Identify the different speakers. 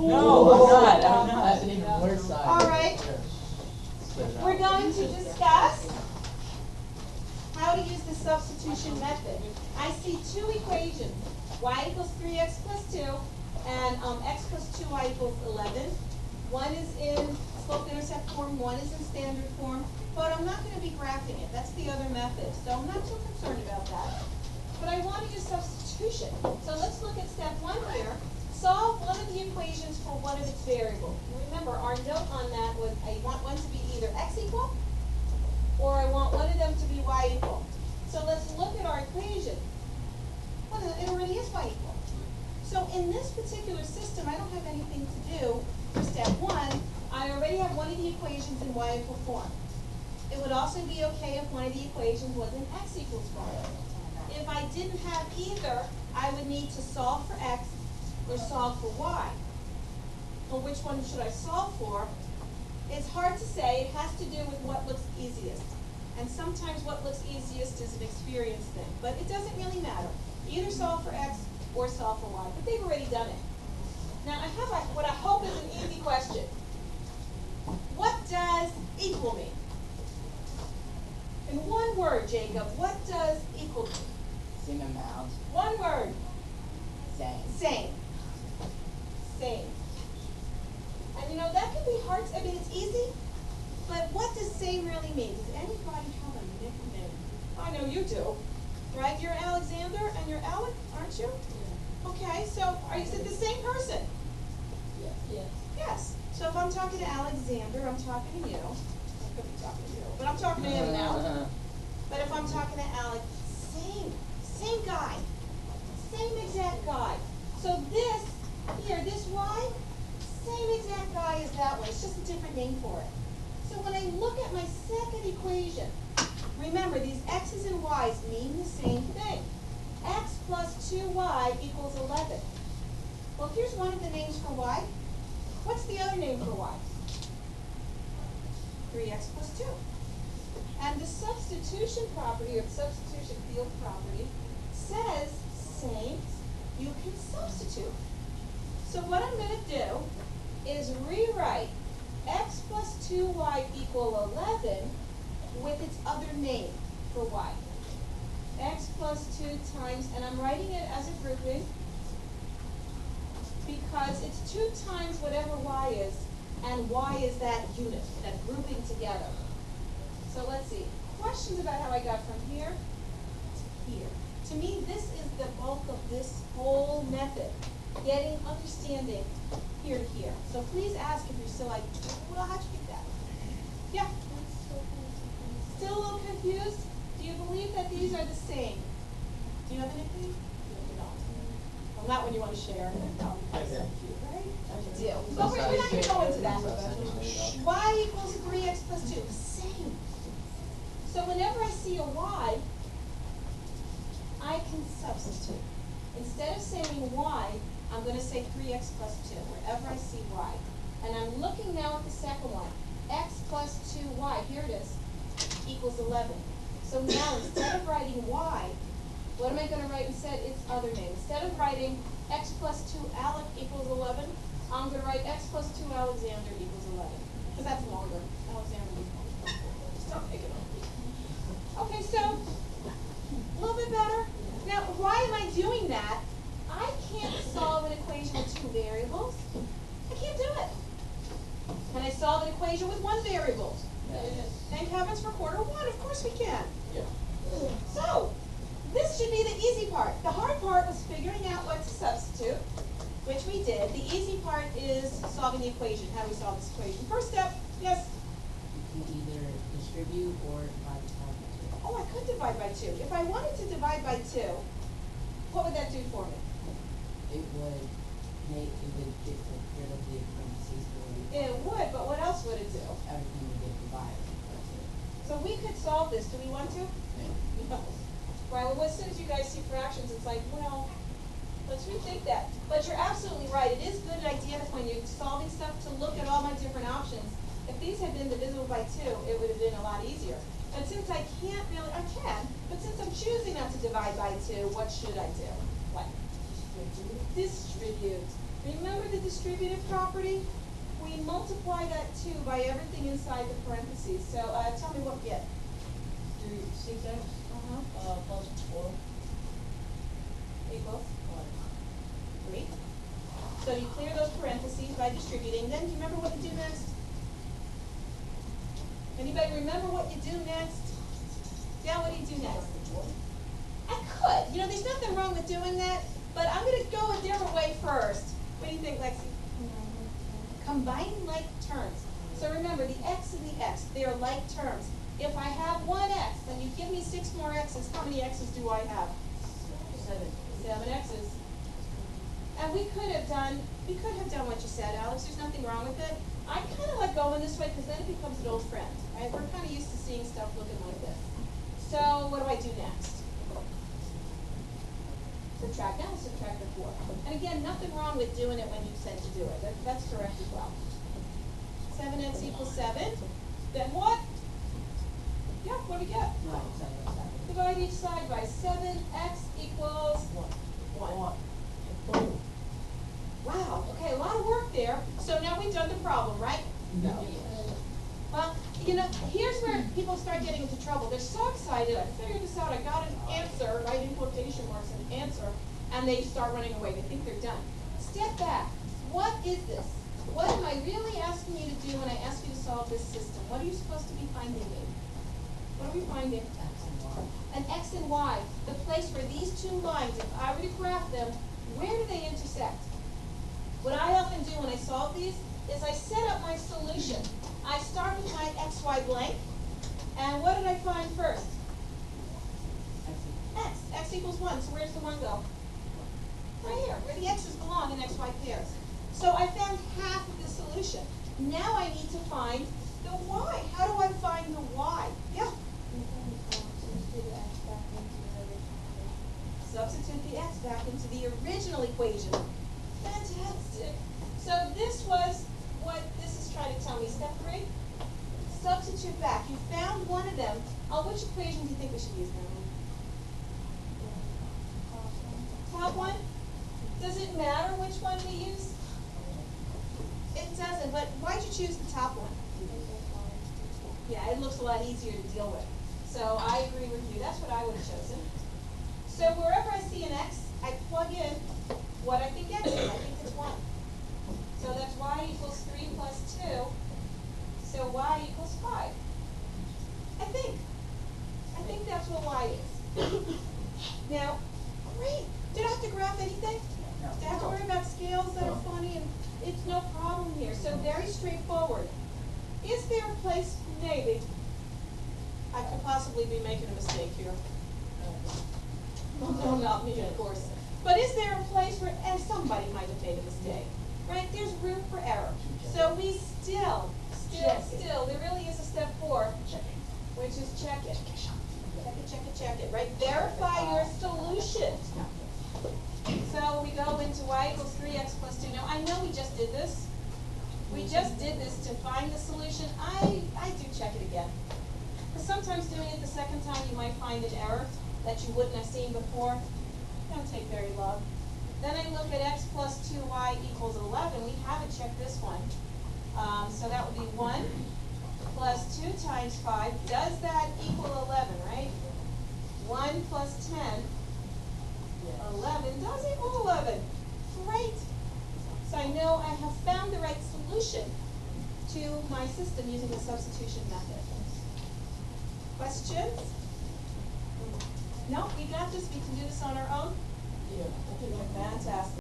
Speaker 1: No, I'm not. That's an even worse side.
Speaker 2: All right. We're going to discuss how to use the substitution method. I see two equations, y equals 3x plus 2 and x plus 2y equals 11. One is in slope-intercept form, one is in standard form, but I'm not going to be graphing it. That's the other method, so I'm not too concerned about that. But I want to use substitution. So let's look at step 1 here. Solve one of the equations for one of its variables. Remember, our note on that was I want one to be either x equal, or I want one of them to be y equal. So let's look at our equation. Well, it already is y equal. So in this particular system, I don't have anything to do for step 1. I already have one of the equations in y equal form. It would also be okay if one of the equations was in x equals form. If I didn't have either, I would need to solve for x or solve for y. Well, which one should I solve for? It's hard to say. It has to do with what looks easiest. And sometimes what looks easiest is an experience thing. But it doesn't really matter. Either solve for x or solve for y. But they've already done it. Now, I have what I hope is an easy question. What does equal mean? In one word, Jacob, what does equal mean?
Speaker 1: Same amount.
Speaker 2: One word.
Speaker 1: Same.
Speaker 2: Same. Same. And you know, that can be hard to, I mean, it's easy, but what does same really mean? Does anybody have a nickname? I know you do, right? You're Alexander and you're Alec, aren't you? Yeah. Okay, so are you the same person?
Speaker 1: Yes. Yes.
Speaker 2: Yes. So if I'm talking to Alexander, I'm talking to you. I could be talking to you, but I'm talking to him now. But if I'm talking to Alec, same guy. Same exact guy. So this here, this y, same exact guy as that one. It's just a different name for it. So when I look at my second equation, remember these x's and y's mean the same thing. X plus 2y equals 11. Well, here's one of the names for y. What's the other name for y? 3x plus 2. And the substitution property, or the substitution field property, says same, you can substitute. So what I'm going to do is rewrite x plus 2y equal 11 with its other name for y. X plus 2 times, and I'm writing it as a grouping because it's 2 times whatever y is, and y is that unit, that grouping together. So let's see. Questions about how I got from here to here. To me, this is the bulk of this whole method, getting understanding here to here. So please ask if you're still like, well, how'd you get that? Yeah? Still a little confused? Do you believe that these are the same? Do you have anything? No. Well, not when you want to share. No. Right? You do. But we're not going to go into that. Y equals 3x plus 2. Same. So whenever I see a y, I can substitute. Instead of saying y, I'm going to say 3x plus 2, wherever I see y. And I'm looking now at the second one. X plus 2y, here it is, equals 11. So now instead of writing y, what am I going to write instead? Its other name. Instead of writing x plus 2 Alec equals 11, I'm going to write x plus 2 Alexander equals 11. Because that's longer. Alexander equals 11. Stop making it. Okay, so a little bit better. Now, why am I doing that? I can't solve an equation with 2 variables. I can't do it. Can I solve an equation with 1 variable? Thank heavens for quarter 1. Of course we can.
Speaker 1: Yeah.
Speaker 2: So, this should be the easy part. The hard part was figuring out what to substitute, which we did. The easy part is solving the equation. How do we solve this equation? First step, yes?
Speaker 1: You can either distribute or divide by 2.
Speaker 2: Oh, I could divide by 2. If I wanted to divide by 2, what would that do for me?
Speaker 1: It would get rid of the parentheses for you.
Speaker 2: It would, but what else would it do?
Speaker 1: Everything would get divided.
Speaker 2: So we could solve this. Do we want to?
Speaker 1: Yeah.
Speaker 2: No. Right, well, as soon as you guys see fractions, it's like, well, let's rethink that. But you're absolutely right. It is a good idea when you're solving stuff to look at all my different options. If these had been divisible by 2, it would have been a lot easier. And since I can't really, I can, but since I'm choosing not to divide by 2, what should I do? What? Distribute. Remember the distributive property? We multiply that 2 by everything inside the parentheses. So tell me what we get.
Speaker 1: 6x plus 4
Speaker 2: Equals
Speaker 1: 1.
Speaker 2: 3. So you clear those parentheses by distributing. Then do you remember what you do next? Anybody remember what you do next? Yeah, what do you do next? I could. You know, there's nothing wrong with doing that, but I'm going to go a different way first. What do you think, Lexi? Combine like terms. So remember, the x and the x, they are like terms. If I have one x, then you give me 6 more x's. How many x's do I have?
Speaker 1: 7.
Speaker 2: 7 x's. And we could have done what you said, Alex. There's nothing wrong with it. I kind of like going this way because then it becomes an old friend. Right? We're kind of used to seeing stuff looking like this. So what do I do next? Subtract. Now we'll subtract the 4. And again, nothing wrong with doing it when you said to do it. That's correct as well. 7x equals 7. Then what? Yeah, what do we get?
Speaker 1: 9, 7, 7.
Speaker 2: Divide each side by 7x equals 1. Wow, okay, a lot of work there. So now we've done the problem, right?
Speaker 1: No.
Speaker 2: Well, you know, here's where people start getting into trouble. They're so excited, I figured this out, I got an answer, right, in quotation marks, an answer, and they start running away. They think they're done. Step back. What is this? What am I really asking you to do when I ask you to solve this system? What are you supposed to be finding in? What are we finding? An x and y, the place where these 2 lines, if I were to graph them, where do they intersect? What I often do when I solve these is I set up my solution. I start with my xy blank, and what did I find first? X. X equals 1, so where's the 1 go? Right here, where the x's belong in xy pairs. So I found half of the solution. Now I need to find the y. How do I find the y? Yeah. Substitute the x back into the original equation. Fantastic. So this was what this is trying to tell me. Step 3, substitute back. You found one of them. Which equation do you think we should use now? Top one? Does it matter which one we use? It doesn't, but why'd you choose the top one? Yeah, it looks a lot easier to deal with. So I agree with you. That's what I would have chosen. So wherever I see an x, I plug in what I think x is. I think it's 1. So that's y equals 3 plus 2. So y equals 5. I think that's what y is. Now, great. Did I have to graph anything?
Speaker 1: No.
Speaker 2: Did I have to worry about scales that are funny? And it's no problem here. So very straightforward. Is there a place, maybe, I could possibly be making a mistake here? No, not me, of course. But is there a place where somebody might have made a mistake? Right? There's room for error. So we still, there really is a step 4, which is check it. Check it, right? Verify your solution. So we go into y equals 3x plus 2. Now, I know we just did this. We just did this to find the solution. I do check it again. Because sometimes doing it the second time, you might find an error that you wouldn't have seen before. Don't take very long. Then I look at x plus 2y equals 11. We haven't checked this one. So that would be 1 plus 2 times 5. Does that equal 11, right? 1 plus 10, 11. Does equal 11. Great. So I know I have found the right solution to my system using the substitution method. Questions? No, we got this. We can do this on our own.
Speaker 1: Yeah.
Speaker 2: Fantastic.